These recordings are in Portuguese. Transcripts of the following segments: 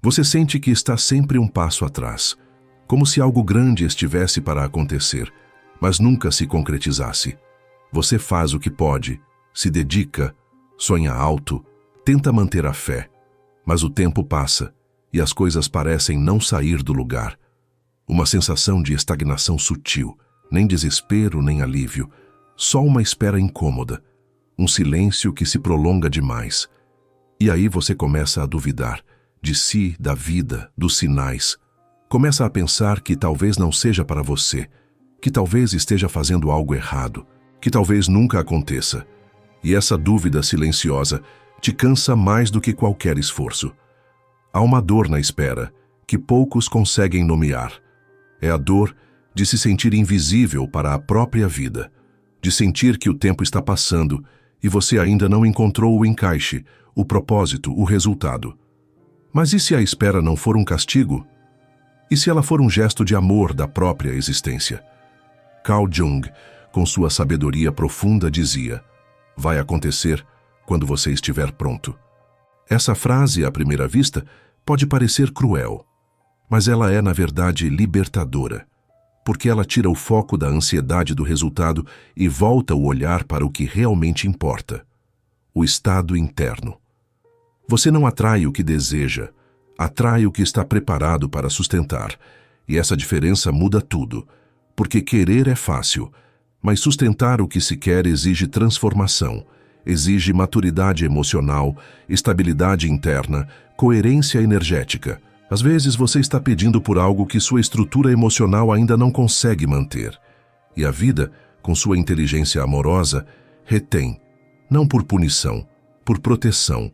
Você sente que está sempre um passo atrás, como se algo grande estivesse para acontecer, mas nunca se concretizasse. Você faz o que pode, se dedica, sonha alto, tenta manter a fé, mas o tempo passa e as coisas parecem não sair do lugar. Uma sensação de estagnação sutil, nem desespero nem alívio, só uma espera incômoda, um silêncio que se prolonga demais. E aí você começa a duvidar de si, da vida, dos sinais. Começa a pensar que talvez não seja para você, que talvez esteja fazendo algo errado, que talvez nunca aconteça. E essa dúvida silenciosa te cansa mais do que qualquer esforço. Há uma dor na espera que poucos conseguem nomear. É a dor de se sentir invisível para a própria vida, de sentir que o tempo está passando e você ainda não encontrou o encaixe, o propósito, o resultado. Mas e se a espera não for um castigo? E se ela for um gesto de amor da própria existência? Carl Jung, com sua sabedoria profunda, dizia: vai acontecer quando você estiver pronto. Essa frase, à primeira vista, pode parecer cruel, mas ela é, na verdade, libertadora, porque ela tira o foco da ansiedade do resultado e volta o olhar para o que realmente importa: o estado interno. Você não atrai o que deseja, atrai o que está preparado para sustentar, e essa diferença muda tudo, porque querer é fácil, mas sustentar o que se quer exige transformação, exige maturidade emocional, estabilidade interna, coerência energética. Às vezes você está pedindo por algo que sua estrutura emocional ainda não consegue manter. E a vida, com sua inteligência amorosa, retém, não por punição, por proteção.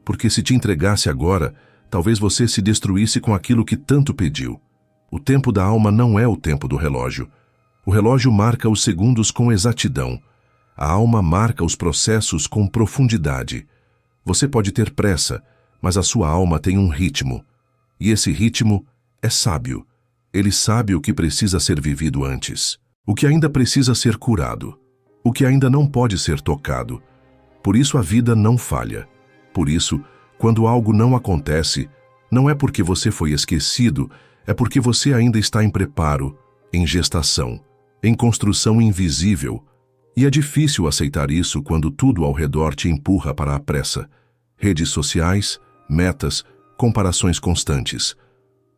Porque se te entregasse agora, talvez você se destruísse com aquilo que tanto pediu. O tempo da alma não é o tempo do relógio. O relógio marca os segundos com exatidão. A alma marca os processos com profundidade. Você pode ter pressa, mas a sua alma tem um ritmo. E esse ritmo é sábio. Ele sabe o que precisa ser vivido antes, o que ainda precisa ser curado, o que ainda não pode ser tocado. Por isso a vida não falha. Por isso, quando algo não acontece, não é porque você foi esquecido, é porque você ainda está em preparo, em gestação, em construção invisível. E é difícil aceitar isso quando tudo ao redor te empurra para a pressa. Redes sociais, metas, comparações constantes.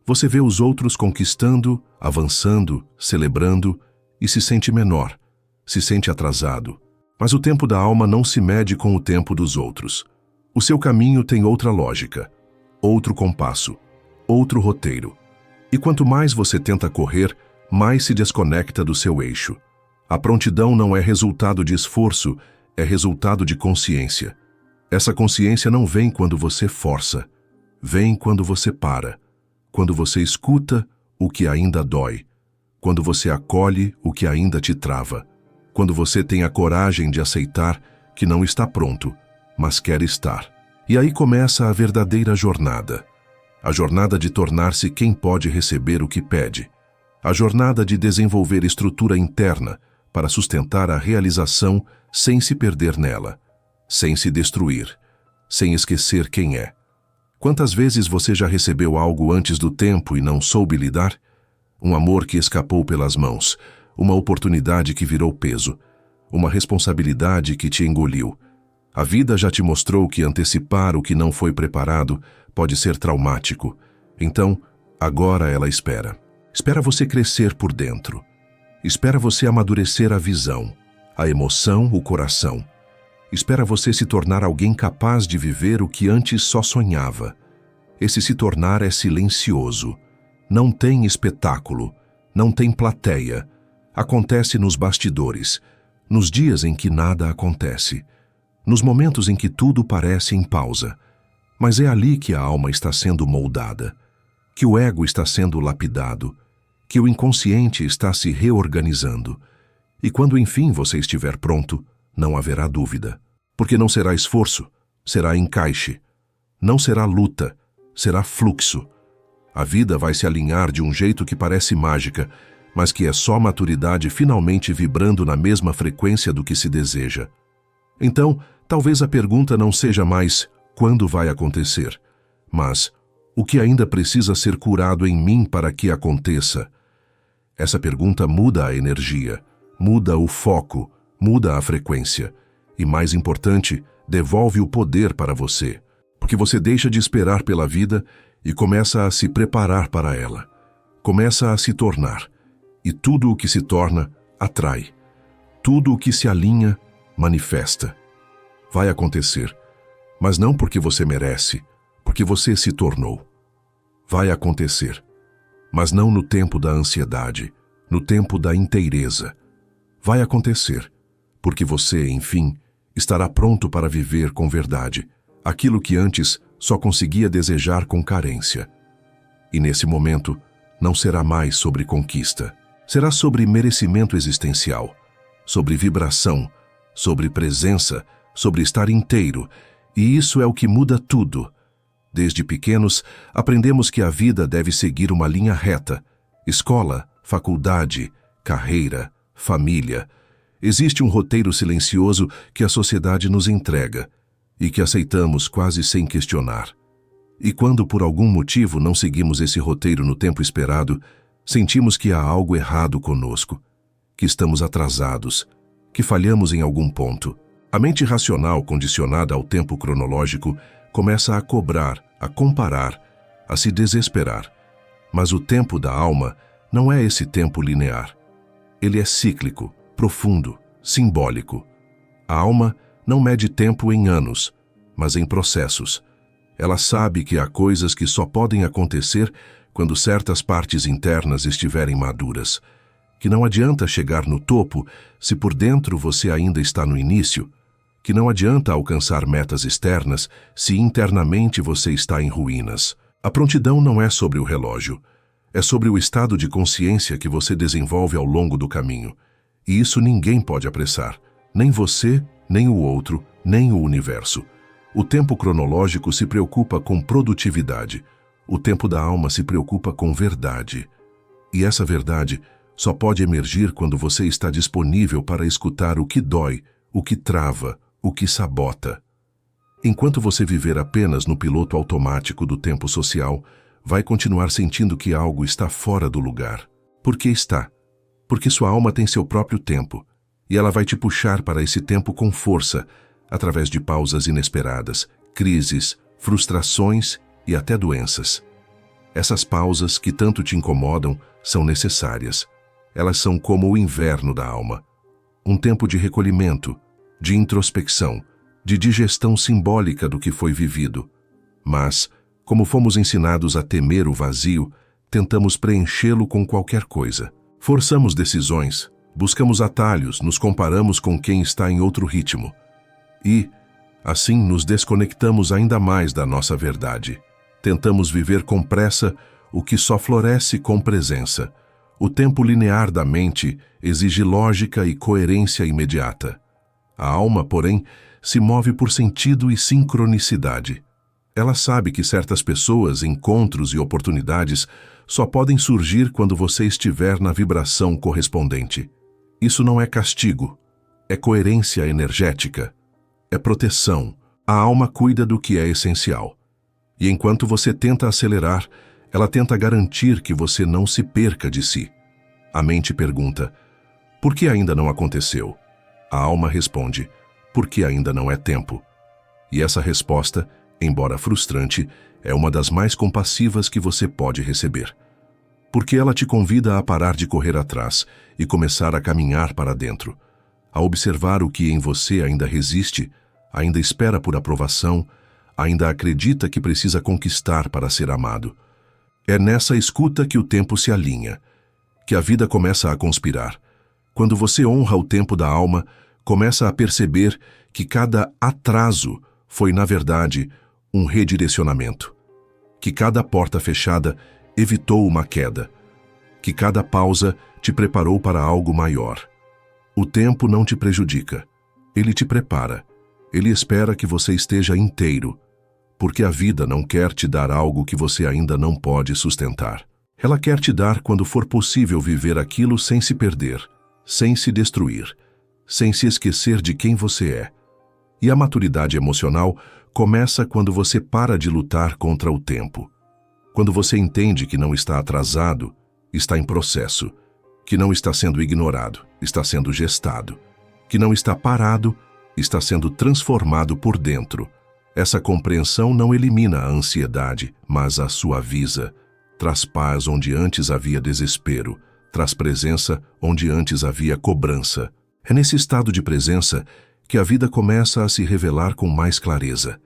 Você vê os outros conquistando, avançando, celebrando e se sente menor, se sente atrasado. Mas o tempo da alma não se mede com o tempo dos outros. O seu caminho tem outra lógica, outro compasso, outro roteiro. E quanto mais você tenta correr, mais se desconecta do seu eixo. A prontidão não é resultado de esforço, é resultado de consciência. Essa consciência não vem quando você força, vem quando você para, quando você escuta o que ainda dói, quando você acolhe o que ainda te trava, quando você tem a coragem de aceitar que não está pronto, mas quer estar. E aí começa a verdadeira jornada. A jornada de tornar-se quem pode receber o que pede. A jornada de desenvolver estrutura interna para sustentar a realização sem se perder nela, sem se destruir, sem esquecer quem é. Quantas vezes você já recebeu algo antes do tempo e não soube lidar? Um amor que escapou pelas mãos, uma oportunidade que virou peso, uma responsabilidade que te engoliu. A vida já te mostrou que antecipar o que não foi preparado pode ser traumático. Então, agora ela espera. Espera você crescer por dentro. Espera você amadurecer a visão, a emoção, o coração. Espera você se tornar alguém capaz de viver o que antes só sonhava. Esse se tornar é silencioso. Não tem espetáculo, não tem plateia. Acontece nos bastidores, nos dias em que nada acontece. Nos momentos em que tudo parece em pausa, mas é ali que a alma está sendo moldada, que o ego está sendo lapidado, que o inconsciente está se reorganizando. E quando enfim você estiver pronto, não haverá dúvida, porque não será esforço, será encaixe. Não será luta, será fluxo. A vida vai se alinhar de um jeito que parece mágica, mas que é só maturidade finalmente vibrando na mesma frequência do que se deseja. Então, talvez a pergunta não seja mais quando vai acontecer, mas O que ainda precisa ser curado em mim para que aconteça? Essa pergunta muda a energia, muda o foco, muda a frequência. E mais importante, devolve o poder para você. Porque você deixa de esperar pela vida e começa a se preparar para ela. Começa a se tornar. E tudo o que se torna, atrai. Tudo o que se alinha, manifesta. Vai acontecer, mas não porque você merece, porque você se tornou. Vai acontecer, mas não no tempo da ansiedade, no tempo da inteireza. Vai acontecer, porque você, enfim, estará pronto para viver com verdade aquilo que antes só conseguia desejar com carência. E nesse momento, não será mais sobre conquista. Será sobre merecimento existencial, sobre vibração, sobre presença, sobre estar inteiro. E isso é o que muda tudo. Desde pequenos, aprendemos que a vida deve seguir uma linha reta. Escola, faculdade, carreira, família. Existe um roteiro silencioso que a sociedade nos entrega e que aceitamos quase sem questionar. E quando por algum motivo não seguimos esse roteiro no tempo esperado, sentimos que há algo errado conosco, que estamos atrasados, que falhamos em algum ponto. A mente racional, condicionada ao tempo cronológico, começa a cobrar, a comparar, a se desesperar. Mas o tempo da alma não é esse tempo linear. Ele é cíclico, profundo, simbólico. A alma não mede tempo em anos, mas em processos. Ela sabe que há coisas que só podem acontecer quando certas partes internas estiverem maduras, que não adianta chegar no topo se por dentro você ainda está no início, que não adianta alcançar metas externas se internamente você está em ruínas. A prontidão não é sobre o relógio, é sobre o estado de consciência que você desenvolve ao longo do caminho. E isso ninguém pode apressar, nem você, nem o outro, nem o universo. O tempo cronológico se preocupa com produtividade. O tempo da alma se preocupa com verdade. E essa verdade só pode emergir quando você está disponível para escutar o que dói, o que trava, o que sabota. Enquanto você viver apenas no piloto automático do tempo social, vai continuar sentindo que algo está fora do lugar. Por que está? Porque sua alma tem seu próprio tempo, e ela vai te puxar para esse tempo com força, através de pausas inesperadas, crises, frustrações e até doenças. Essas pausas que tanto te incomodam são necessárias. Elas são como o inverno da alma. Um tempo de recolhimento, de introspecção, de digestão simbólica do que foi vivido. Mas, como fomos ensinados a temer o vazio, tentamos preenchê-lo com qualquer coisa. Forçamos decisões, buscamos atalhos, nos comparamos com quem está em outro ritmo. E, assim, nos desconectamos ainda mais da nossa verdade. Tentamos viver com pressa o que só floresce com presença. O tempo linear da mente exige lógica e coerência imediata. A alma, porém, se move por sentido e sincronicidade. Ela sabe que certas pessoas, encontros e oportunidades só podem surgir quando você estiver na vibração correspondente. Isso não é castigo, é coerência energética. É proteção. A alma cuida do que é essencial. E enquanto você tenta acelerar, ela tenta garantir que você não se perca de si. A mente pergunta, por que ainda não aconteceu? A alma responde, porque ainda não é tempo. E essa resposta, embora frustrante, é uma das mais compassivas que você pode receber. Porque ela te convida a parar de correr atrás e começar a caminhar para dentro, a observar o que em você ainda resiste, ainda espera por aprovação, ainda acredita que precisa conquistar para ser amado. É nessa escuta que o tempo se alinha, que a vida começa a conspirar. Quando você honra o tempo da alma, começa a perceber que cada atraso foi, na verdade, um redirecionamento. Que cada porta fechada evitou uma queda. Que cada pausa te preparou para algo maior. O tempo não te prejudica. Ele te prepara. Ele espera que você esteja inteiro, porque a vida não quer te dar algo que você ainda não pode sustentar. Ela quer te dar quando for possível viver aquilo sem se perder, sem se destruir, sem se esquecer de quem você é. E a maturidade emocional começa quando você para de lutar contra o tempo Quando você entende que não está atrasado, está em processo, que não está sendo ignorado, está sendo gestado, que não está parado, está sendo transformado por dentro. Essa compreensão não elimina a ansiedade, mas a suaviza. Traz paz onde antes havia desespero, traz presença onde antes havia cobrança. É nesse estado de presença que a vida começa a se revelar com mais clareza,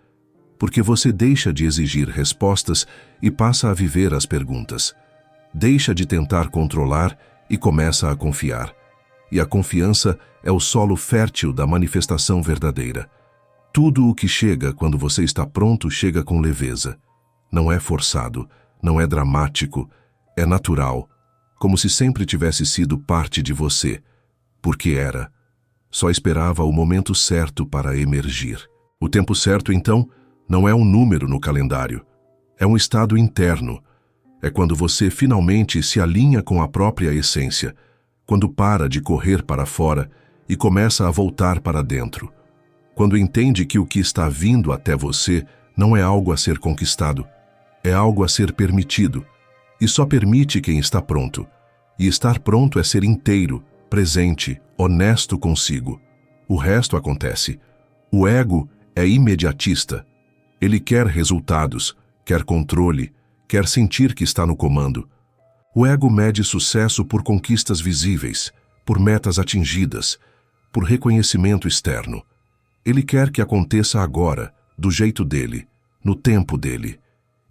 porque você deixa de exigir respostas e passa a viver as perguntas. Deixa de tentar controlar e começa a confiar. E a confiança é o solo fértil da manifestação verdadeira. Tudo o que chega quando você está pronto chega com leveza. Não é forçado, não é dramático, é natural, como se sempre tivesse sido parte de você, porque era. Só esperava o momento certo para emergir. O tempo certo, então, não é um número no calendário. É um estado interno. É quando você finalmente se alinha com a própria essência, quando para de correr para fora e começa a voltar para dentro. Quando entende que o que está vindo até você não é algo a ser conquistado, é algo a ser permitido, e só permite quem está pronto. E estar pronto é ser inteiro, presente, honesto consigo. O resto acontece. O ego é imediatista. Ele quer resultados, quer controle, quer sentir que está no comando. O ego mede sucesso por conquistas visíveis, por metas atingidas, por reconhecimento externo. Ele quer que aconteça agora, do jeito dele, no tempo dele.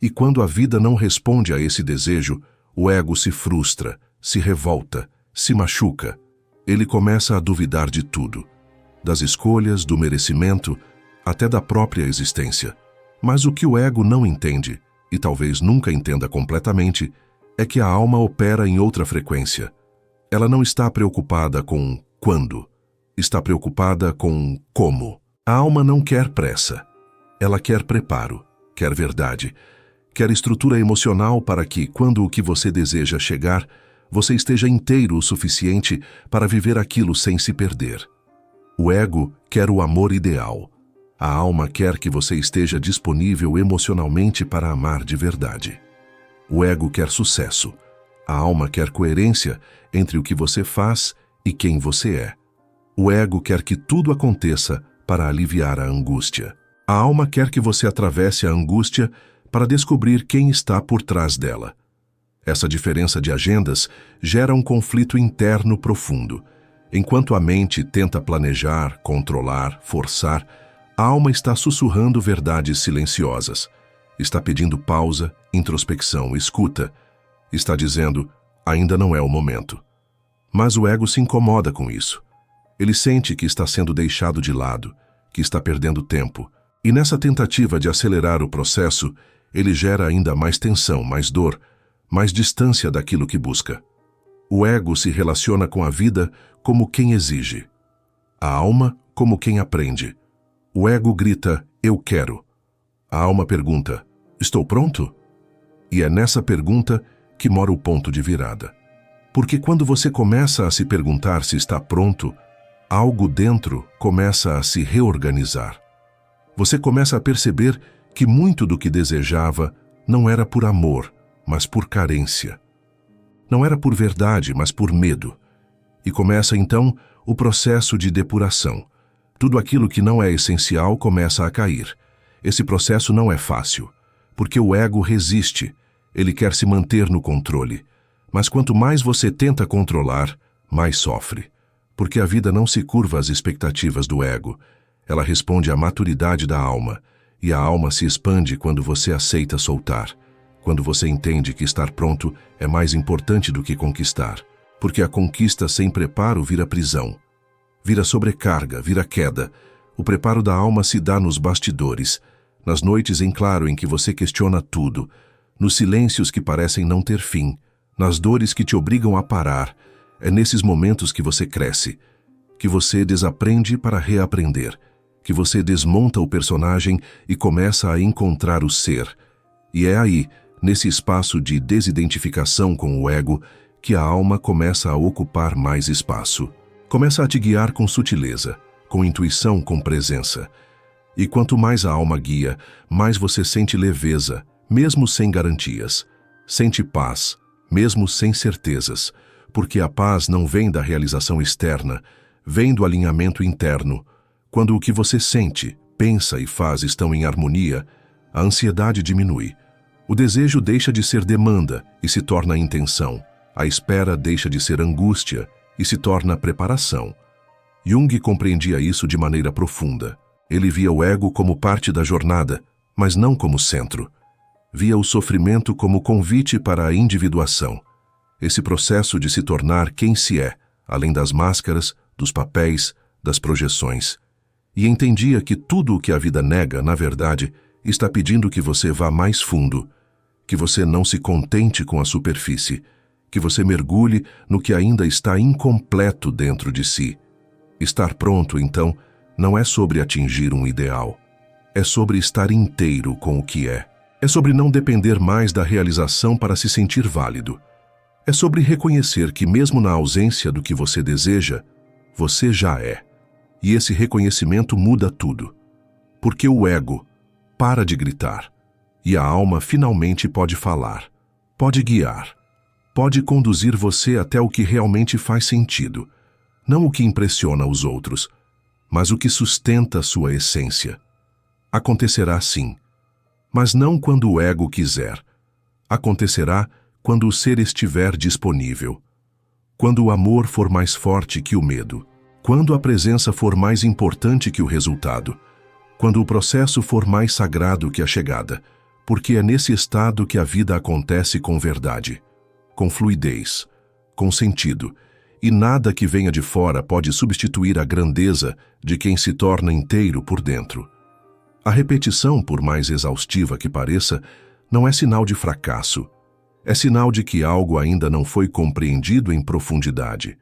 E quando a vida não responde a esse desejo, o ego se frustra, se revolta, se machuca. Ele começa a duvidar de tudo, das escolhas, do merecimento, até da própria existência. Mas o que o ego não entende, e talvez nunca entenda completamente, é que a alma opera em outra frequência. Ela não está preocupada com quando, está preocupada com como. A alma não quer pressa. Ela quer preparo, quer verdade, quer estrutura emocional para que, quando o que você deseja chegar, você esteja inteiro o suficiente para viver aquilo sem se perder. O ego quer o amor ideal. A alma quer que você esteja disponível emocionalmente para amar de verdade. O ego quer sucesso. A alma quer coerência entre o que você faz e quem você é. O ego quer que tudo aconteça para aliviar a angústia. A alma quer que você atravesse a angústia para descobrir quem está por trás dela. Essa diferença de agendas gera um conflito interno profundo. Enquanto a mente tenta planejar, controlar, forçar, a alma está sussurrando verdades silenciosas. Está pedindo pausa, introspecção, escuta. Está dizendo, ainda não é o momento. Mas o ego se incomoda com isso. Ele sente que está sendo deixado de lado, que está perdendo tempo. E nessa tentativa de acelerar o processo, ele gera ainda mais tensão, mais dor, mais distância daquilo que busca. O ego se relaciona com a vida como quem exige. A alma como quem aprende. O ego grita, eu quero. A alma pergunta, estou pronto? E é nessa pergunta que mora o ponto de virada. Porque quando você começa a se perguntar se está pronto, algo dentro começa a se reorganizar. Você começa a perceber que muito do que desejava não era por amor, mas por carência. Não era por verdade, mas por medo. E começa então o processo de depuração. Tudo aquilo que não é essencial começa a cair. Esse processo não é fácil, porque o ego resiste, ele quer se manter no controle. Mas quanto mais você tenta controlar, mais sofre. Porque a vida não se curva às expectativas do ego, ela responde à maturidade da alma, e a alma se expande quando você aceita soltar, quando você entende que estar pronto é mais importante do que conquistar, porque a conquista sem preparo vira prisão, vira sobrecarga, vira queda. O preparo da alma se dá nos bastidores, nas noites em claro em que você questiona tudo, nos silêncios que parecem não ter fim, nas dores que te obrigam a parar. É nesses momentos que você cresce, que você desaprende para reaprender, que você desmonta o personagem e começa a encontrar o ser. E é aí, nesse espaço de desidentificação com o ego, que a alma começa a ocupar mais espaço. Começa a te guiar com sutileza, com intuição, com presença. E quanto mais a alma guia, mais você sente leveza, mesmo sem garantias. Sente paz, mesmo sem certezas, porque a paz não vem da realização externa, vem do alinhamento interno. Quando o que você sente, pensa e faz estão em harmonia, a ansiedade diminui. O desejo deixa de ser demanda e se torna intenção. A espera deixa de ser angústia e se torna preparação. Jung compreendia isso de maneira profunda. Ele via o ego como parte da jornada, mas não como centro. Via o sofrimento como convite para a individuação. Esse processo de se tornar quem se é, além das máscaras, dos papéis, das projeções. E entendia que tudo o que a vida nega, na verdade, está pedindo que você vá mais fundo, que você não se contente com a superfície, que você mergulhe no que ainda está incompleto dentro de si. Estar pronto, então, não é sobre atingir um ideal. É sobre estar inteiro com o que é. É sobre não depender mais da realização para se sentir válido. É sobre reconhecer que mesmo na ausência do que você deseja, você já é. E esse reconhecimento muda tudo. Porque o ego para de gritar. E a alma finalmente pode falar, pode guiar, pode conduzir você até o que realmente faz sentido. Não o que impressiona os outros, mas o que sustenta sua essência. Acontecerá sim, mas não quando o ego quiser. Acontecerá quando o ser estiver disponível. Quando o amor for mais forte que o medo. Quando a presença for mais importante que o resultado. Quando o processo for mais sagrado que a chegada. Porque é nesse estado que a vida acontece com verdade, com fluidez, com sentido. E nada que venha de fora pode substituir a grandeza de quem se torna inteiro por dentro. A repetição, por mais exaustiva que pareça, não é sinal de fracasso. É sinal de que algo ainda não foi compreendido em profundidade.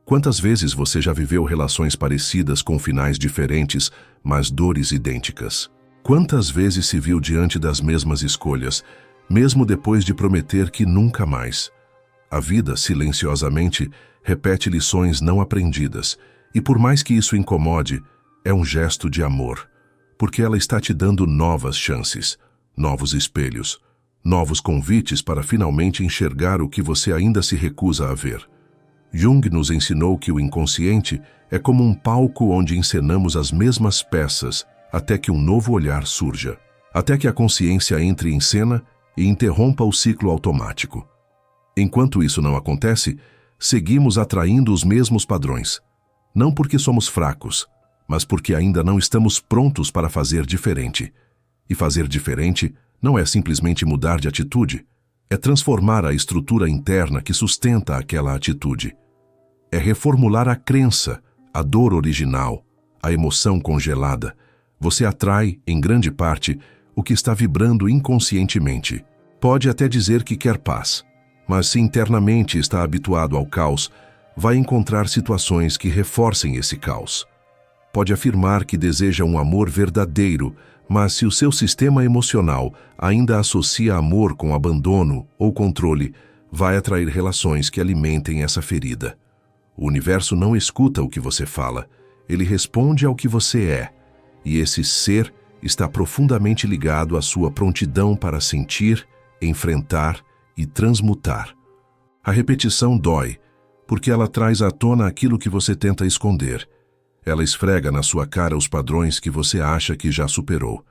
Quantas vezes você já viveu relações parecidas com finais diferentes, mas dores idênticas? Quantas vezes se viu diante das mesmas escolhas, mesmo depois de prometer que nunca mais? A vida, silenciosamente, repete lições não aprendidas, e por mais que isso incomode, é um gesto de amor, porque ela está te dando novas chances, novos espelhos, novos convites para finalmente enxergar o que você ainda se recusa a ver. Jung nos ensinou que o inconsciente é como um palco onde encenamos as mesmas peças até que um novo olhar surja, até que a consciência entre em cena e interrompa o ciclo automático. Enquanto isso não acontece, seguimos atraindo os mesmos padrões, não porque somos fracos, mas porque ainda não estamos prontos para fazer diferente. E fazer diferente não é simplesmente mudar de atitude, é transformar a estrutura interna que sustenta aquela atitude. É reformular a crença, a dor original, a emoção congelada. Você atrai, em grande parte, o que está vibrando inconscientemente. Pode até dizer que quer paz, mas se internamente está habituado ao caos, vai encontrar situações que reforcem esse caos. Pode afirmar que deseja um amor verdadeiro, mas se o seu sistema emocional ainda associa amor com abandono ou controle, vai atrair relações que alimentem essa ferida. O universo não escuta o que você fala, ele responde ao que você é, e esse ser está profundamente ligado à sua prontidão para sentir, enfrentar e transmutar. A repetição dói, porque ela traz à tona aquilo que você tenta esconder. Ela esfrega na sua cara os padrões que você acha que já superou.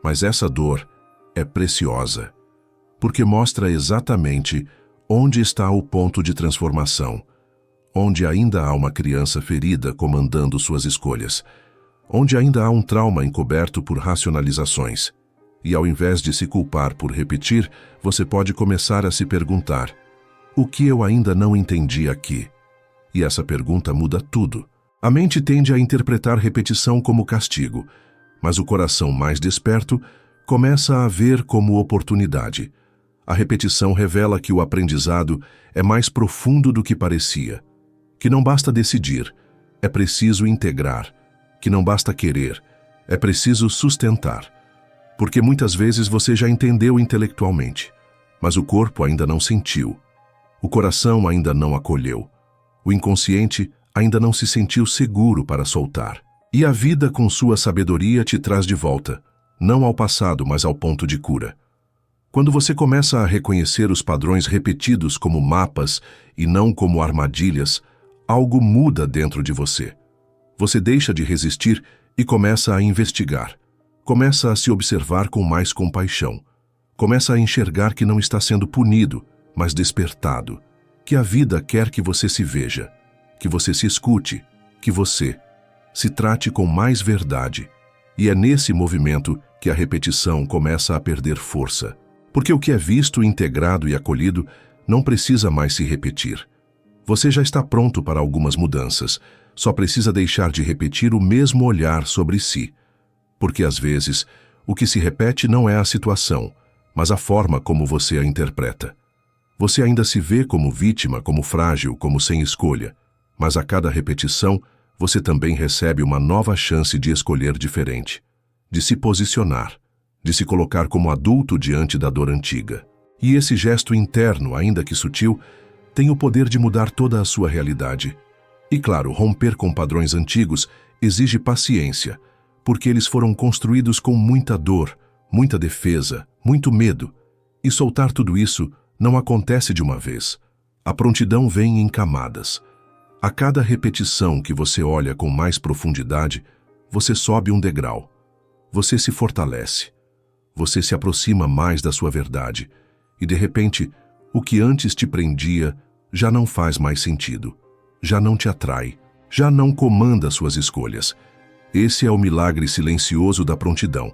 Mas essa dor é preciosa, porque mostra exatamente onde está o ponto de transformação, onde ainda há uma criança ferida comandando suas escolhas, onde ainda há um trauma encoberto por racionalizações. E ao invés de se culpar por repetir, você pode começar a se perguntar: o que eu ainda não entendi aqui? E essa pergunta muda tudo. A mente tende a interpretar repetição como castigo, mas o coração mais desperto começa a ver como oportunidade. A repetição revela que o aprendizado é mais profundo do que parecia, que não basta decidir, é preciso integrar, que não basta querer, é preciso sustentar. Porque muitas vezes você já entendeu intelectualmente, mas o corpo ainda não sentiu, o coração ainda não acolheu, o inconsciente ainda não se sentiu seguro para soltar. E a vida com sua sabedoria te traz de volta, não ao passado, mas ao ponto de cura. Quando você começa a reconhecer os padrões repetidos como mapas e não como armadilhas, algo muda dentro de você. Você deixa de resistir e começa a investigar. Começa a se observar com mais compaixão. Começa a enxergar que não está sendo punido, mas despertado. Que a vida quer que você se veja, que você se escute, que você se trate com mais verdade. E é nesse movimento que a repetição começa a perder força. Porque o que é visto, integrado e acolhido não precisa mais se repetir. Você já está pronto para algumas mudanças, só precisa deixar de repetir o mesmo olhar sobre si. Porque às vezes, o que se repete não é a situação, mas a forma como você a interpreta. Você ainda se vê como vítima, como frágil, como sem escolha, mas a cada repetição, você também recebe uma nova chance de escolher diferente, de se posicionar, de se colocar como adulto diante da dor antiga. E esse gesto interno, ainda que sutil, tem o poder de mudar toda a sua realidade. E claro, romper com padrões antigos exige paciência, porque eles foram construídos com muita dor, muita defesa, muito medo. E soltar tudo isso não acontece de uma vez. A prontidão vem em camadas. A cada repetição que você olha com mais profundidade, você sobe um degrau. Você se fortalece. Você se aproxima mais da sua verdade. E de repente, o que antes te prendia já não faz mais sentido. Já não te atrai. Já não comanda suas escolhas. Esse é o milagre silencioso da prontidão.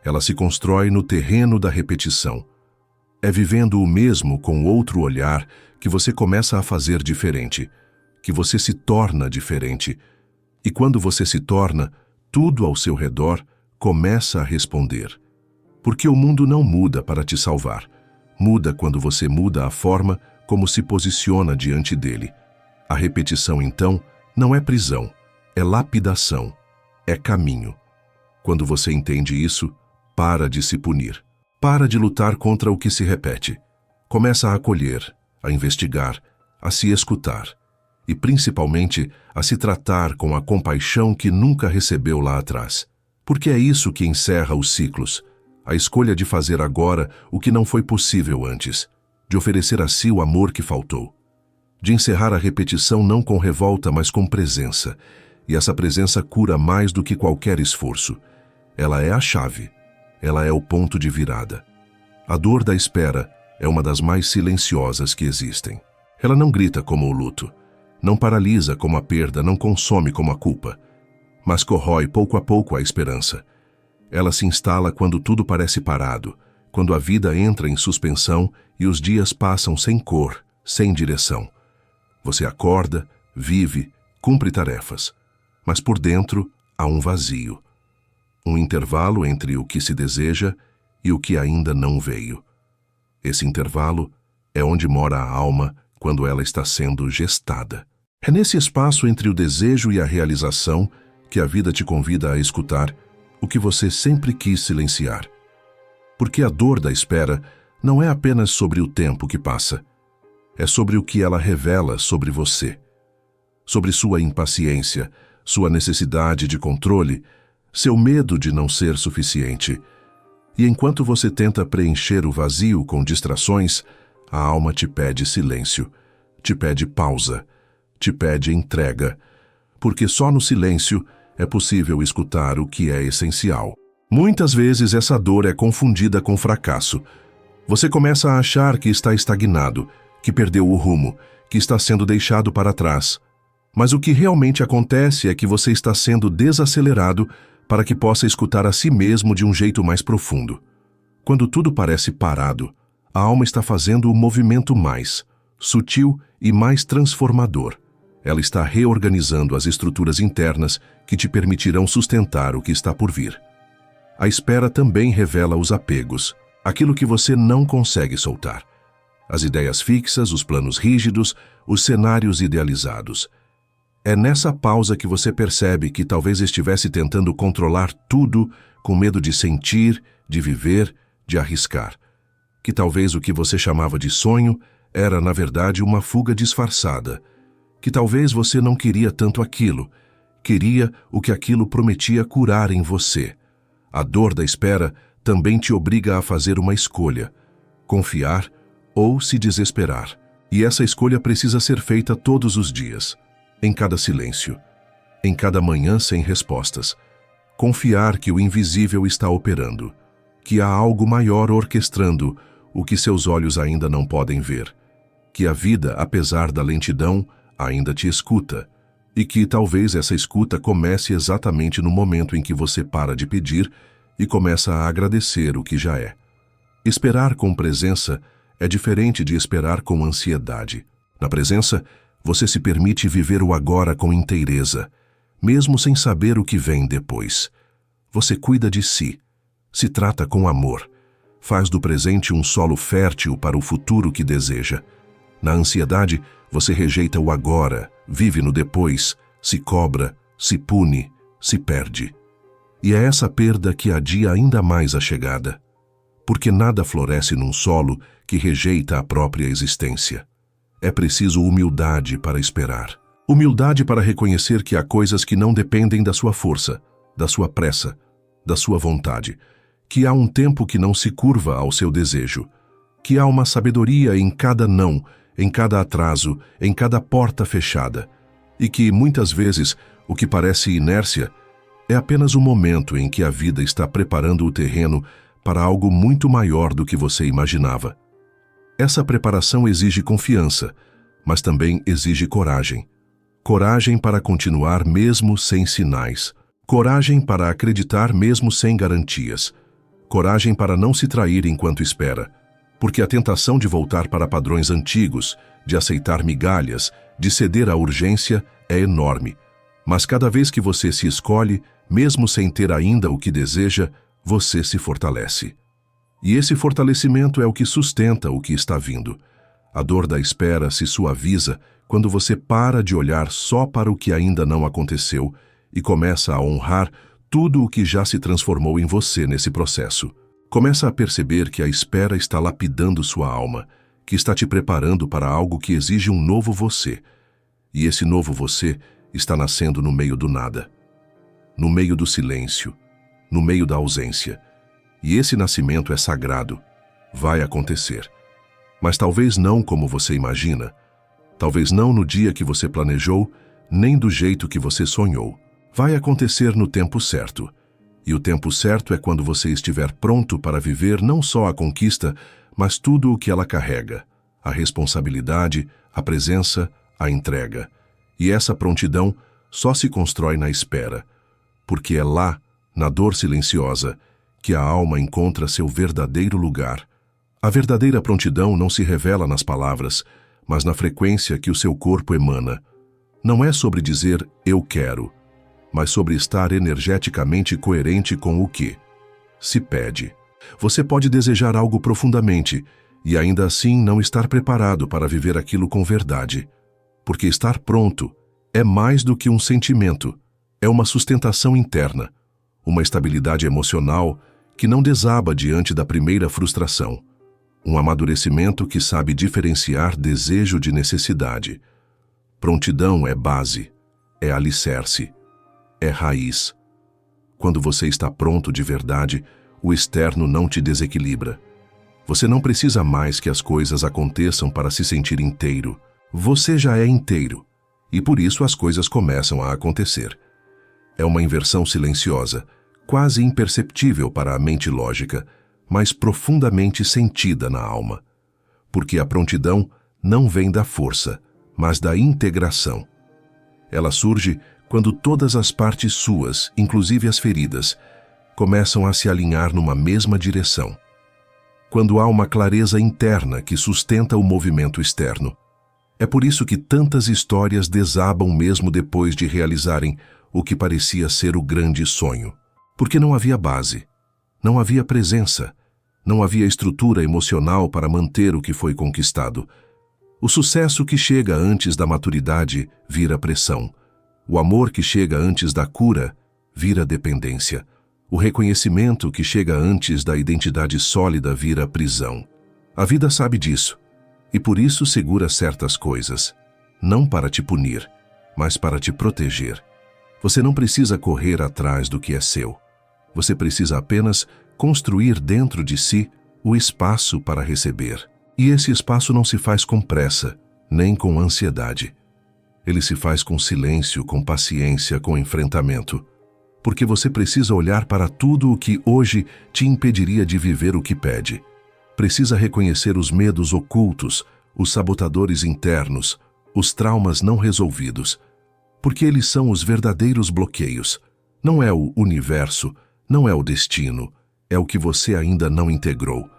Ela se constrói no terreno da repetição. É vivendo o mesmo com outro olhar que você começa a fazer diferente, que você se torna diferente. E quando você se torna, tudo ao seu redor começa a responder. Porque o mundo não muda para te salvar. Muda quando você muda a forma como se posiciona diante dele. A repetição, então, não é prisão, é lapidação, é caminho. Quando você entende isso, para de se punir. Para de lutar contra o que se repete. Começa a acolher, a investigar, a se escutar. E principalmente a se tratar com a compaixão que nunca recebeu lá atrás. Porque é isso que encerra os ciclos. A escolha de fazer agora o que não foi possível antes. De oferecer a si o amor que faltou. De encerrar a repetição não com revolta, mas com presença. E essa presença cura mais do que qualquer esforço. Ela é a chave. Ela é o ponto de virada. A dor da espera é uma das mais silenciosas que existem. Ela não grita como o luto. Não paralisa como a perda, não consome como a culpa. Mas corrói pouco a pouco a esperança. Ela se instala quando tudo parece parado, quando a vida entra em suspensão e os dias passam sem cor, sem direção. Você acorda, vive, cumpre tarefas, mas por dentro há um vazio. Um intervalo entre o que se deseja e o que ainda não veio. Esse intervalo é onde mora a alma quando ela está sendo gestada. É nesse espaço entre o desejo e a realização que a vida te convida a escutar o que você sempre quis silenciar. Porque a dor da espera não é apenas sobre o tempo que passa. É sobre o que ela revela sobre você. Sobre sua impaciência, sua necessidade de controle, seu medo de não ser suficiente. E enquanto você tenta preencher o vazio com distrações, a alma te pede silêncio, te pede pausa, te pede entrega, porque só no silêncio é possível escutar o que é essencial. Muitas vezes essa dor é confundida com fracasso. Você começa a achar que está estagnado, que perdeu o rumo, que está sendo deixado para trás. Mas o que realmente acontece é que você está sendo desacelerado para que possa escutar a si mesmo de um jeito mais profundo. Quando tudo parece parado, a alma está fazendo o movimento mais sutil e mais transformador. Ela está reorganizando as estruturas internas que te permitirão sustentar o que está por vir. A espera também revela os apegos, aquilo que você não consegue soltar. As ideias fixas, os planos rígidos, os cenários idealizados. É nessa pausa que você percebe que talvez estivesse tentando controlar tudo com medo de sentir, de viver, de arriscar. Que talvez o que você chamava de sonho era, na verdade, uma fuga disfarçada. Que talvez você não queria tanto aquilo, queria o que aquilo prometia curar em você. A dor da espera também te obriga a fazer uma escolha, confiar ou se desesperar. E essa escolha precisa ser feita todos os dias, em cada silêncio, em cada manhã sem respostas. Confiar que o invisível está operando, que há algo maior orquestrando o que seus olhos ainda não podem ver, que a vida, apesar da lentidão, ainda te escuta, e que talvez essa escuta comece exatamente no momento em que você para de pedir e começa a agradecer o que já é. Esperar com presença é diferente de esperar com ansiedade. Na presença, você se permite viver o agora com inteireza, mesmo sem saber o que vem depois. Você cuida de si, se trata com amor, faz do presente um solo fértil para o futuro que deseja. Na ansiedade, você rejeita o agora, vive no depois, se cobra, se pune, se perde. E é essa perda que adia ainda mais a chegada, porque nada floresce num solo que rejeita a própria existência. É preciso humildade para esperar. Humildade para reconhecer que há coisas que não dependem da sua força, da sua pressa, da sua vontade, que há um tempo que não se curva ao seu desejo, que há uma sabedoria em cada não, em cada atraso, em cada porta fechada, e que, muitas vezes, o que parece inércia é apenas o momento em que a vida está preparando o terreno para algo muito maior do que você imaginava. Essa preparação exige confiança, mas também exige coragem. Coragem para continuar mesmo sem sinais. Coragem para acreditar mesmo sem garantias. Coragem para não se trair enquanto espera. Porque a tentação de voltar para padrões antigos, de aceitar migalhas, de ceder à urgência é enorme. Mas cada vez que você se escolhe, mesmo sem ter ainda o que deseja, você se fortalece. E esse fortalecimento é o que sustenta o que está vindo. A dor da espera se suaviza quando você para de olhar só para o que ainda não aconteceu e começa a honrar tudo o que já se transformou em você nesse processo. Começa a perceber que a espera está lapidando sua alma, que está te preparando para algo que exige um novo você. E esse novo você está nascendo no meio do nada, no meio do silêncio, no meio da ausência. E esse nascimento é sagrado, vai acontecer. Mas talvez não como você imagina, talvez não no dia que você planejou, nem do jeito que você sonhou. Vai acontecer no tempo certo. E o tempo certo é quando você estiver pronto para viver não só a conquista, mas tudo o que ela carrega, a responsabilidade, a presença, a entrega. E essa prontidão só se constrói na espera, porque é lá, na dor silenciosa, que a alma encontra seu verdadeiro lugar. A verdadeira prontidão não se revela nas palavras, mas na frequência que o seu corpo emana. Não é sobre dizer "eu quero", mas sobre estar energeticamente coerente com o que se pede. Você pode desejar algo profundamente e ainda assim não estar preparado para viver aquilo com verdade. Porque estar pronto é mais do que um sentimento, é uma sustentação interna, uma estabilidade emocional que não desaba diante da primeira frustração, um amadurecimento que sabe diferenciar desejo de necessidade. Prontidão é base, é alicerce, é raiz. Quando você está pronto de verdade, o externo não te desequilibra. Você não precisa mais que as coisas aconteçam para se sentir inteiro. Você já é inteiro, e por isso as coisas começam a acontecer. É uma inversão silenciosa, quase imperceptível para a mente lógica, mas profundamente sentida na alma. Porque a prontidão não vem da força, mas da integração. Ela surge quando todas as partes suas, inclusive as feridas, começam a se alinhar numa mesma direção. Quando há uma clareza interna que sustenta o movimento externo. É por isso que tantas histórias desabam mesmo depois de realizarem o que parecia ser o grande sonho. Porque não havia base, não havia presença, não havia estrutura emocional para manter o que foi conquistado. O sucesso que chega antes da maturidade vira pressão. O amor que chega antes da cura vira dependência. O reconhecimento que chega antes da identidade sólida vira prisão. A vida sabe disso, e por isso segura certas coisas, não para te punir, mas para te proteger. Você não precisa correr atrás do que é seu. Você precisa apenas construir dentro de si o espaço para receber. E esse espaço não se faz com pressa, nem com ansiedade. Ele se faz com silêncio, com paciência, com enfrentamento. Porque você precisa olhar para tudo o que hoje te impediria de viver o que pede. Precisa reconhecer os medos ocultos, os sabotadores internos, os traumas não resolvidos. Porque eles são os verdadeiros bloqueios. Não é o universo, não é o destino, é o que você ainda não integrou.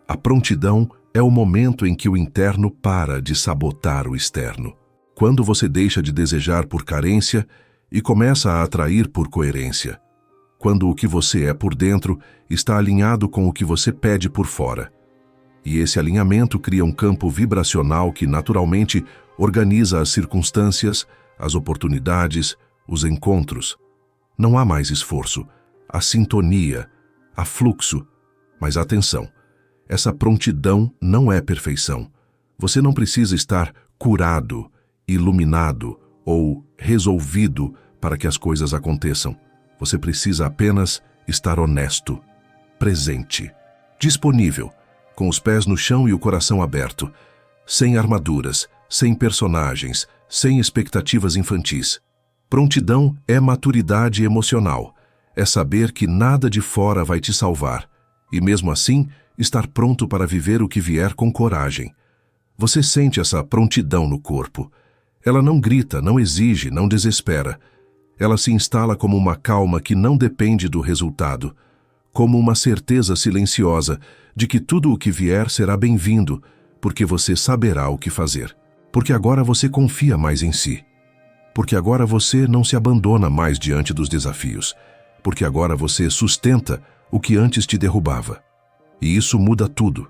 A prontidão é o momento em que o interno para de sabotar o externo. Quando você deixa de desejar por carência e começa a atrair por coerência. Quando o que você é por dentro está alinhado com o que você pede por fora. E esse alinhamento cria um campo vibracional que naturalmente organiza as circunstâncias, as oportunidades, os encontros. Não há mais esforço, há sintonia, há fluxo. Mas atenção, essa prontidão não é perfeição. Você não precisa estar curado, iluminado ou resolvido para que as coisas aconteçam. Você precisa apenas estar honesto, presente, disponível, com os pés no chão e o coração aberto, sem armaduras, sem personagens, sem expectativas infantis. Prontidão é maturidade emocional, é saber que nada de fora vai te salvar, e mesmo assim, estar pronto para viver o que vier com coragem. Você sente essa prontidão no corpo. Ela não grita, não exige, não desespera. Ela se instala como uma calma que não depende do resultado, como uma certeza silenciosa de que tudo o que vier será bem-vindo, porque você saberá o que fazer. Porque agora você confia mais em si. Porque agora você não se abandona mais diante dos desafios. Porque agora você sustenta o que antes te derrubava. E isso muda tudo.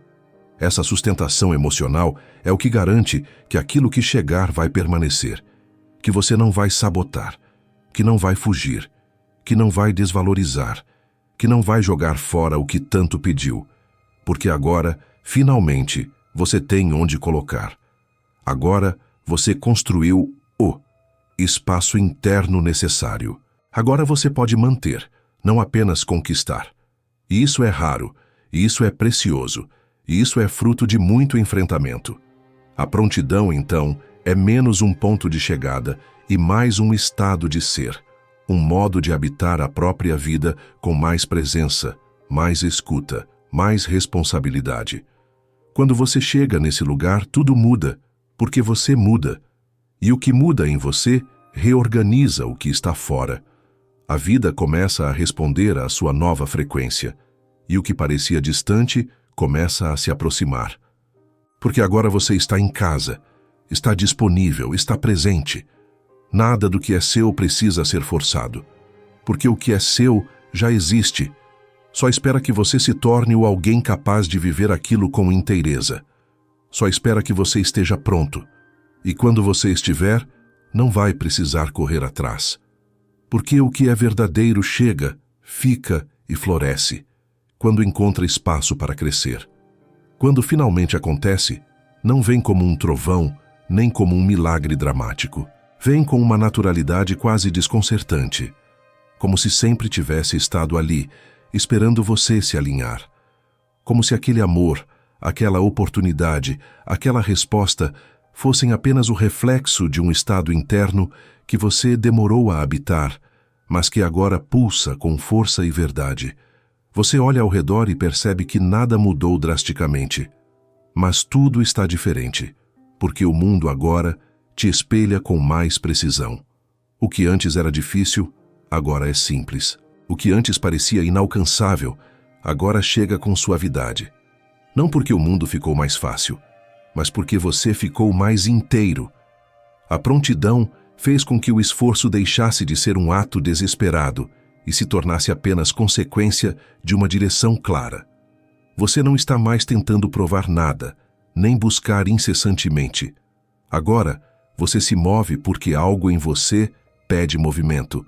Essa sustentação emocional é o que garante que aquilo que chegar vai permanecer, que você não vai sabotar, que não vai fugir, que não vai desvalorizar, que não vai jogar fora o que tanto pediu, porque agora, finalmente, você tem onde colocar. Agora, você construiu o espaço interno necessário. Agora você pode manter, não apenas conquistar. E isso é raro, e isso é precioso, e isso é fruto de muito enfrentamento. A prontidão, então, é menos um ponto de chegada e mais um estado de ser, um modo de habitar a própria vida com mais presença, mais escuta, mais responsabilidade. Quando você chega nesse lugar, tudo muda, porque você muda. E o que muda em você reorganiza o que está fora. A vida começa a responder à sua nova frequência, e o que parecia distante começa a se aproximar. Porque agora você está em casa, está disponível, está presente. Nada do que é seu precisa ser forçado, porque o que é seu já existe. Só espera que você se torne o alguém capaz de viver aquilo com inteireza. Só espera que você esteja pronto. E quando você estiver, não vai precisar correr atrás. Porque o que é verdadeiro chega, fica e floresce, quando encontra espaço para crescer. Quando finalmente acontece, não vem como um trovão, nem como um milagre dramático. Vem com uma naturalidade quase desconcertante, como se sempre tivesse estado ali, esperando você se alinhar. Como se aquele amor, aquela oportunidade, aquela resposta fossem apenas o reflexo de um estado interno que você demorou a habitar, mas que agora pulsa com força e verdade. Você olha ao redor e percebe que nada mudou drasticamente. Mas tudo está diferente, porque o mundo agora te espelha com mais precisão. O que antes era difícil, agora é simples. O que antes parecia inalcançável, agora chega com suavidade. Não porque o mundo ficou mais fácil, mas porque você ficou mais inteiro. A prontidão fez com que o esforço deixasse de ser um ato desesperado e se tornasse apenas consequência de uma direção clara. Você não está mais tentando provar nada, nem buscar incessantemente. Agora, você se move porque algo em você pede movimento,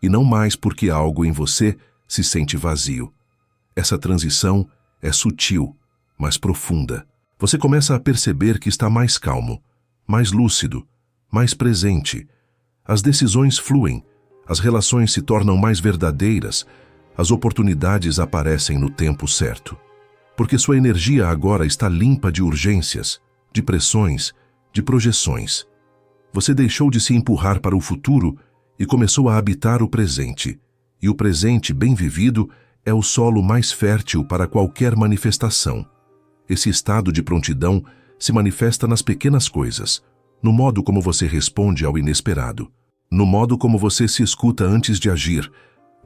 e não mais porque algo em você se sente vazio. Essa transição é sutil, mas profunda. Você começa a perceber que está mais calmo, mais lúcido, mais presente. As decisões fluem, as relações se tornam mais verdadeiras, as oportunidades aparecem no tempo certo. porque sua energia agora está limpa de urgências, de pressões, de projeções. Você deixou de se empurrar para o futuro e começou a habitar o presente. E o presente bem vivido é o solo mais fértil para qualquer manifestação. Esse estado de prontidão se manifesta nas pequenas coisas, no modo como você responde ao inesperado, no modo como você se escuta antes de agir,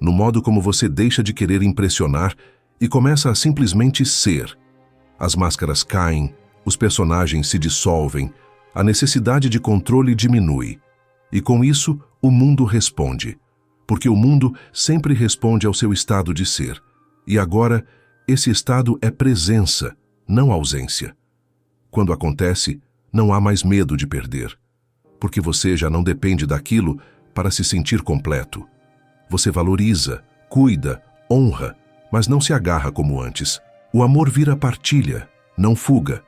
no modo como você deixa de querer impressionar e começa a simplesmente ser. As máscaras caem, os personagens se dissolvem, a necessidade de controle diminui. E com isso, o mundo responde. Porque o mundo sempre responde ao seu estado de ser. E agora, esse estado é presença, não ausência. Quando acontece, não há mais medo de perder. Porque você já não depende daquilo para se sentir completo. Você valoriza, cuida, honra, mas não se agarra como antes. O amor vira partilha, não fuga.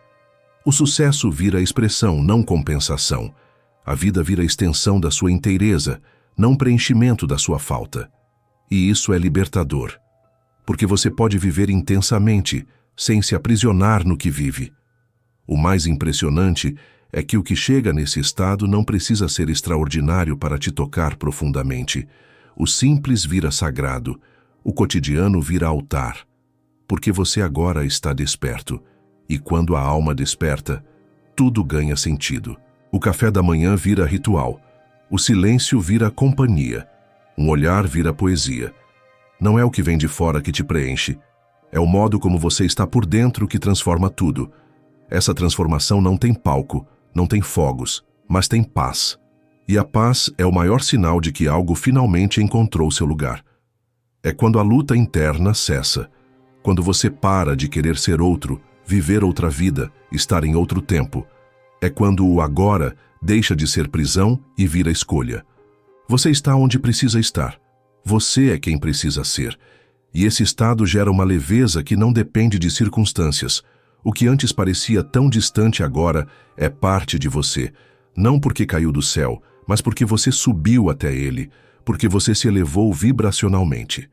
O sucesso vira expressão, não compensação. A vida vira extensão da sua inteireza, não preenchimento da sua falta. E isso é libertador, porque você pode viver intensamente, sem se aprisionar no que vive. O mais impressionante é que o que chega nesse estado não precisa ser extraordinário para te tocar profundamente. O simples vira sagrado, o cotidiano vira altar, porque você agora está desperto, e quando a alma desperta, tudo ganha sentido. O café da manhã vira ritual, o silêncio vira companhia, um olhar vira poesia. Não é o que vem de fora que te preenche, é o modo como você está por dentro que transforma tudo. Essa transformação não tem palco, não tem fogos, mas tem paz. E a paz é o maior sinal de que algo finalmente encontrou seu lugar. É quando a luta interna cessa, quando você para de querer ser outro, viver outra vida, estar em outro tempo. É quando o agora deixa de ser prisão e vira escolha. Você está onde precisa estar. Você é quem precisa ser. E esse estado gera uma leveza que não depende de circunstâncias. O que antes parecia tão distante agora é parte de você. Não porque caiu do céu, mas porque você subiu até ele, porque você se elevou vibracionalmente.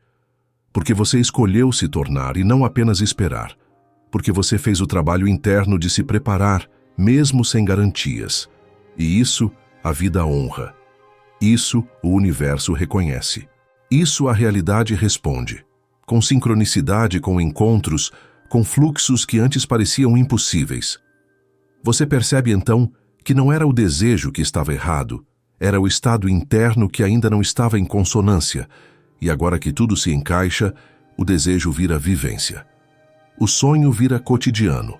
Porque você escolheu se tornar e não apenas esperar. Porque você fez o trabalho interno de se preparar, mesmo sem garantias. E isso a vida honra. Isso o universo reconhece. Isso a realidade responde. Com sincronicidade, com encontros, com fluxos que antes pareciam impossíveis. Você percebe então que não era o desejo que estava errado, era o estado interno que ainda não estava em consonância, e agora que tudo se encaixa, o desejo vira vivência. O sonho vira cotidiano,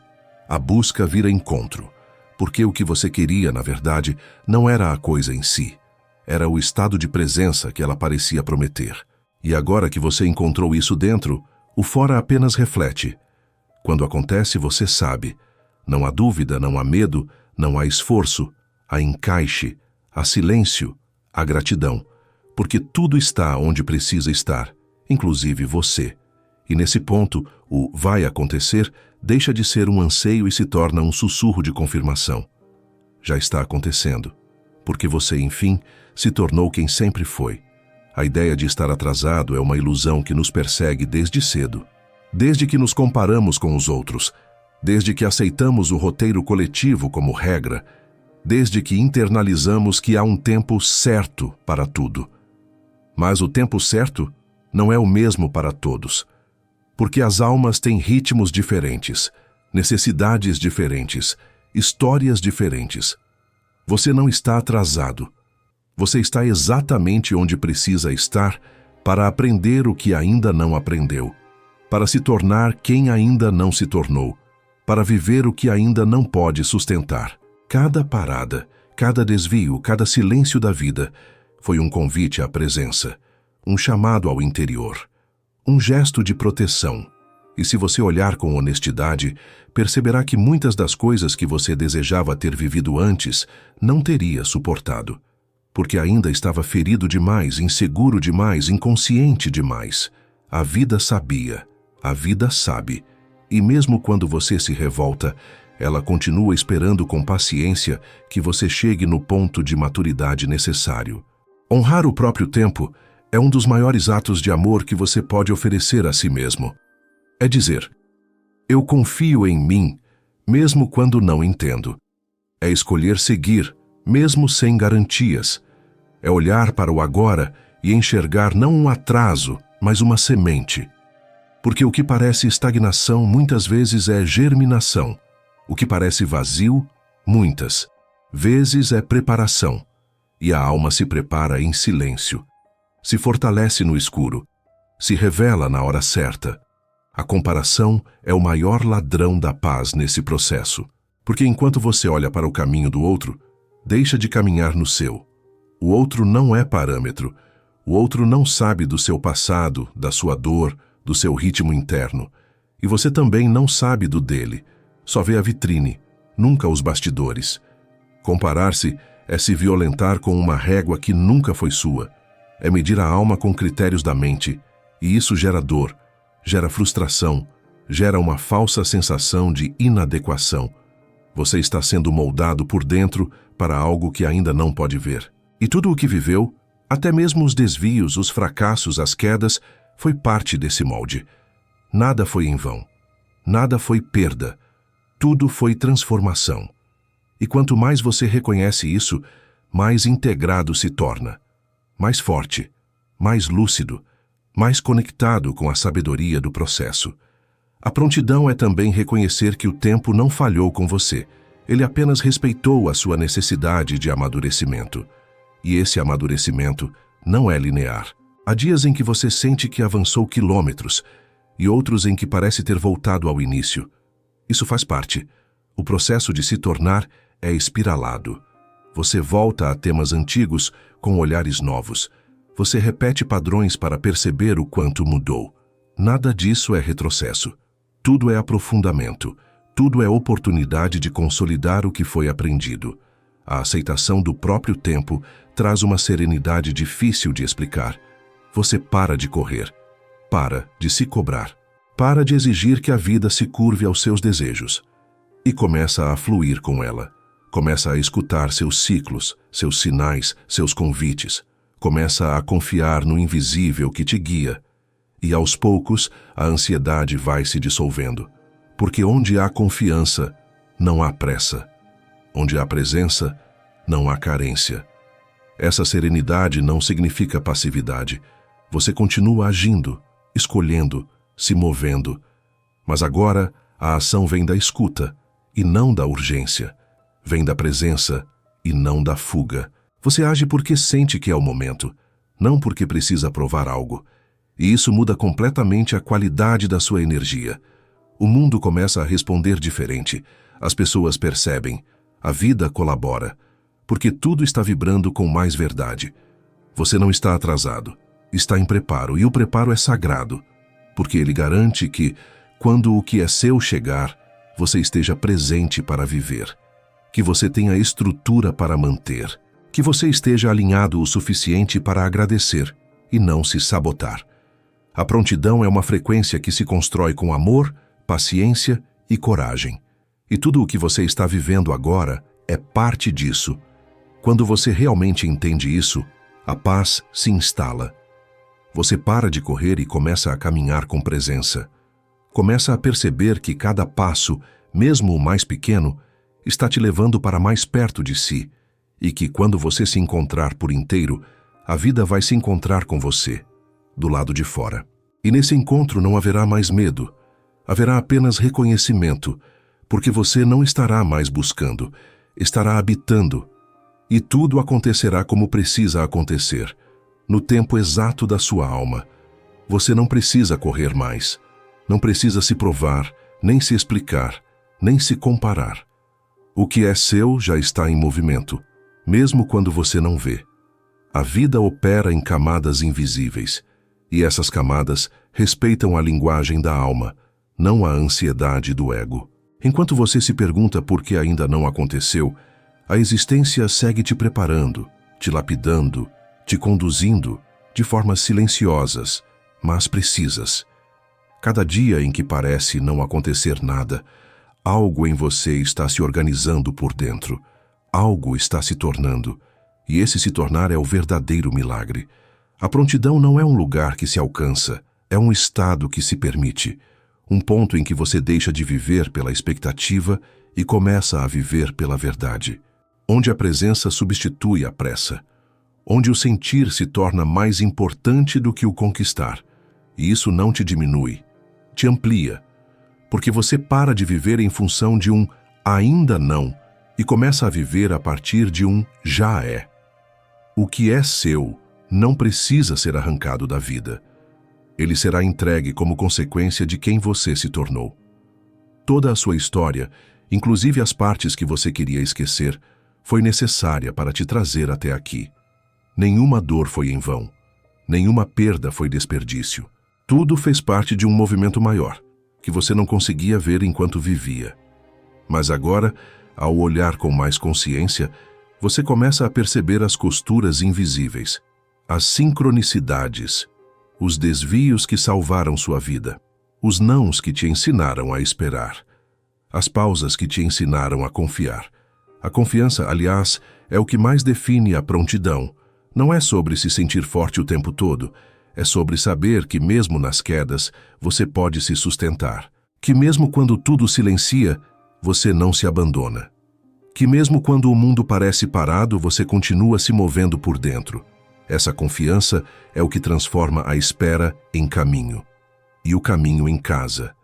a busca vira encontro, porque o que você queria, na verdade, não era a coisa em si, era o estado de presença que ela parecia prometer. E agora que você encontrou isso dentro, o fora apenas reflete. Quando acontece, você sabe. Não há dúvida, não há medo, não há esforço, há encaixe, há silêncio, há gratidão, porque tudo está onde precisa estar, inclusive você. E nesse ponto, o vai acontecer deixa de ser um anseio e se torna um sussurro de confirmação. Já está acontecendo, porque você, enfim, se tornou quem sempre foi. A ideia de estar atrasado é uma ilusão que nos persegue desde cedo. Desde que nos comparamos com os outros, desde que aceitamos o roteiro coletivo como regra, desde que internalizamos que há um tempo certo para tudo. Mas o tempo certo não é o mesmo para todos, porque as almas têm ritmos diferentes, necessidades diferentes, histórias diferentes. Você não está atrasado. Você está exatamente onde precisa estar para aprender o que ainda não aprendeu, para se tornar quem ainda não se tornou, para viver o que ainda não pode sustentar. Cada parada, cada desvio, cada silêncio da vida foi um convite à presença, um chamado ao interior, um gesto de proteção. E se você olhar com honestidade, perceberá que muitas das coisas que você desejava ter vivido antes não teria suportado, porque ainda estava ferido demais, inseguro demais, inconsciente demais. A vida sabia, a vida sabe, e mesmo quando você se revolta, ela continua esperando com paciência que você chegue no ponto de maturidade necessário. Honrar o próprio tempo é um dos maiores atos de amor que você pode oferecer a si mesmo. É dizer, Eu confio em mim, mesmo quando não entendo. É escolher seguir, mesmo sem garantias. É olhar para o agora e enxergar não um atraso, mas uma semente. Porque o que parece estagnação muitas vezes é germinação. O que parece vazio, muitas vezes é preparação. E a alma se prepara em silêncio. Se fortalece no escuro. Se revela na hora certa. A comparação é o maior ladrão da paz nesse processo. Porque enquanto você olha para o caminho do outro, deixa de caminhar no seu. O outro não é parâmetro. O outro não sabe do seu passado, da sua dor, do seu ritmo interno. E você também não sabe do dele. Só vê a vitrine, nunca os bastidores. Comparar-se é se violentar com uma régua que nunca foi sua. É medir a alma com critérios da mente. E isso gera dor, gera frustração, gera uma falsa sensação de inadequação. Você está sendo moldado por dentro para algo que ainda não pode ver. E tudo o que viveu, até mesmo os desvios, os fracassos, as quedas, foi parte desse molde. Nada foi em vão. Nada foi perda. Tudo foi transformação. E quanto mais você reconhece isso, mais integrado se torna. Mais forte, mais lúcido, mais conectado com a sabedoria do processo. A prontidão é também reconhecer que o tempo não falhou com você. Ele apenas respeitou a sua necessidade de amadurecimento. E esse amadurecimento não é linear. Há dias em que você sente que avançou quilômetros e outros em que parece ter voltado ao início. Isso faz parte. O processo de se tornar é espiralado. Você volta a temas antigos com olhares novos. Você repete padrões para perceber o quanto mudou. Nada disso é retrocesso. Tudo é aprofundamento. Tudo é oportunidade de consolidar o que foi aprendido. A aceitação do próprio tempo traz uma serenidade difícil de explicar. Você para de correr. Para de se cobrar. Para de exigir que a vida se curve aos seus desejos. E começa a fluir com ela. Começa a escutar seus ciclos, seus sinais, seus convites. Começa a confiar no invisível que te guia. E aos poucos, a ansiedade vai se dissolvendo. Porque onde há confiança, não há pressa. Onde há presença, não há carência. Essa serenidade não significa passividade. Você continua agindo, escolhendo, se movendo. Mas agora, a ação vem da escuta, e não da urgência. Vem da presença, e não da fuga. Você age porque sente que é o momento, não porque precisa provar algo. E isso muda completamente a qualidade da sua energia. O mundo começa a responder diferente. As pessoas percebem. A vida colabora. Porque tudo está vibrando com mais verdade. Você não está atrasado. Está em preparo. E o preparo é sagrado. Porque ele garante que, quando o que é seu chegar, você esteja presente para viver. Que você tenha estrutura para manter. Que você esteja alinhado o suficiente para agradecer e não se sabotar. A prontidão é uma frequência que se constrói com amor, paciência e coragem. E tudo o que você está vivendo agora é parte disso. Quando você realmente entende isso, a paz se instala. Você para de correr e começa a caminhar com presença. Começa a perceber que cada passo, mesmo o mais pequeno, está te levando para mais perto de si. E que quando você se encontrar por inteiro, a vida vai se encontrar com você, do lado de fora. E nesse encontro não haverá mais medo, haverá apenas reconhecimento, porque você não estará mais buscando, estará habitando. E tudo acontecerá como precisa acontecer, no tempo exato da sua alma. Você não precisa correr mais, não precisa se provar, nem se explicar, nem se comparar. O que é seu já está em movimento. Mesmo quando você não vê. A vida opera em camadas invisíveis, e essas camadas respeitam a linguagem da alma, não a ansiedade do ego. Enquanto você se pergunta por que ainda não aconteceu, a existência segue te preparando, te lapidando, te conduzindo de formas silenciosas, mas precisas. Cada dia em que parece não acontecer nada, algo em você está se organizando por dentro. Algo está se tornando, e esse se tornar é o verdadeiro milagre. A prontidão não é um lugar que se alcança, é um estado que se permite. Um ponto em que você deixa de viver pela expectativa e começa a viver pela verdade. Onde a presença substitui a pressa. Onde o sentir se torna mais importante do que o conquistar. E isso não te diminui, te amplia. Porque você para de viver em função de um ainda não e começa a viver a partir de um já é. O que é seu não precisa ser arrancado da vida. Ele será entregue como consequência de quem você se tornou. Toda a sua história, inclusive as partes que você queria esquecer, foi necessária para te trazer até aqui. Nenhuma dor foi em vão. Nenhuma perda foi desperdício. Tudo fez parte de um movimento maior, que você não conseguia ver enquanto vivia. Mas agora, ao olhar com mais consciência, você começa a perceber as costuras invisíveis, as sincronicidades, os desvios que salvaram sua vida, os nãos que te ensinaram a esperar, as pausas que te ensinaram a confiar. A confiança, aliás, é o que mais define a prontidão. Não é sobre se sentir forte o tempo todo, é sobre saber que mesmo nas quedas você pode se sustentar, que mesmo quando tudo silencia, você não se abandona, que mesmo quando o mundo parece parado, você continua se movendo por dentro. Essa confiança é o que transforma a espera em caminho, e o caminho em casa,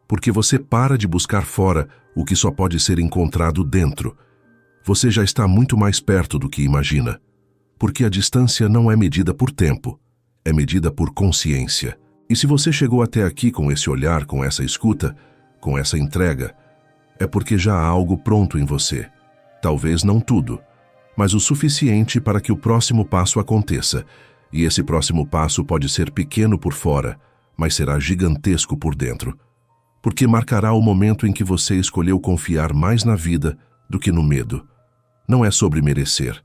porque você para de buscar fora o que só pode ser encontrado dentro. Você já está muito mais perto do que imagina, porque a distância não é medida por tempo, é medida por consciência. E se você chegou até aqui com esse olhar, com essa escuta, com essa entrega, é porque já há algo pronto em você. Talvez não tudo, mas o suficiente para que o próximo passo aconteça. E esse próximo passo pode ser pequeno por fora, mas será gigantesco por dentro. Porque marcará o momento em que você escolheu confiar mais na vida do que no medo. Não é sobre merecer,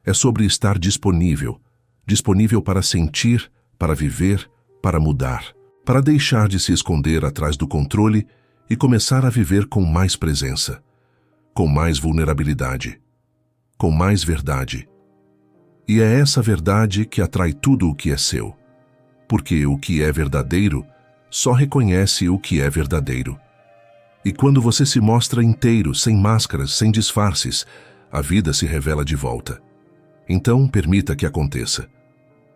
é sobre estar disponível. Disponível para sentir, para viver, para mudar. Para deixar de se esconder atrás do controle e começar a viver com mais presença, com mais vulnerabilidade, com mais verdade. E é essa verdade que atrai tudo o que é seu. Porque o que é verdadeiro só reconhece o que é verdadeiro. E quando você se mostra inteiro, sem máscaras, sem disfarces, a vida se revela de volta. Então, permita que aconteça.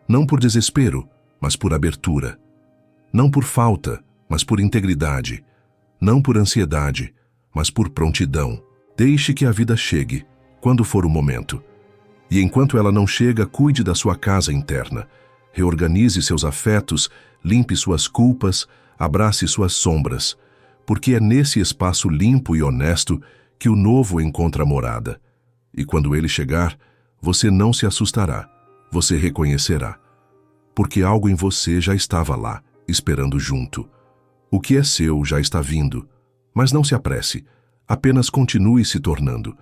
Não por desespero, mas por abertura. Não por falta, mas por integridade. Não por ansiedade, mas por prontidão. Deixe que a vida chegue, quando for o momento. E enquanto ela não chega, cuide da sua casa interna. Reorganize seus afetos, limpe suas culpas, abrace suas sombras. Porque é nesse espaço limpo e honesto que o novo encontra morada. E quando ele chegar, você não se assustará, você reconhecerá. Porque algo em você já estava lá, esperando junto. O que é seu já está vindo. Mas não se apresse, apenas continue se tornando.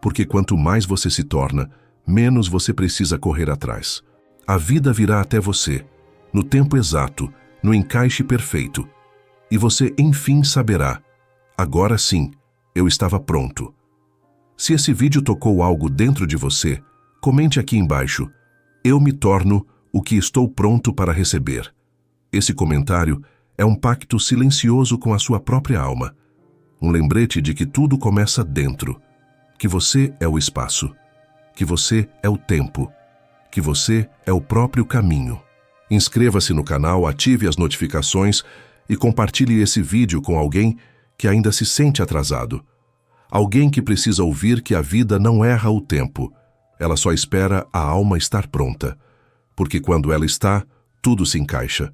Porque quanto mais você se torna, menos você precisa correr atrás. A vida virá até você, no tempo exato, no encaixe perfeito. E você, enfim, saberá. Agora sim, eu estava pronto. Se esse vídeo tocou algo dentro de você, comente aqui embaixo. Eu me torno o que estou pronto para receber. Esse comentário é um pacto silencioso com a sua própria alma. Um lembrete de que tudo começa dentro. Que você é o espaço. Que você é o tempo. Que você é o próprio caminho. Inscreva-se no canal, ative as notificações e compartilhe esse vídeo com alguém que ainda se sente atrasado. Alguém que precisa ouvir que a vida não erra o tempo. Ela só espera a alma estar pronta. Porque quando ela está, tudo se encaixa.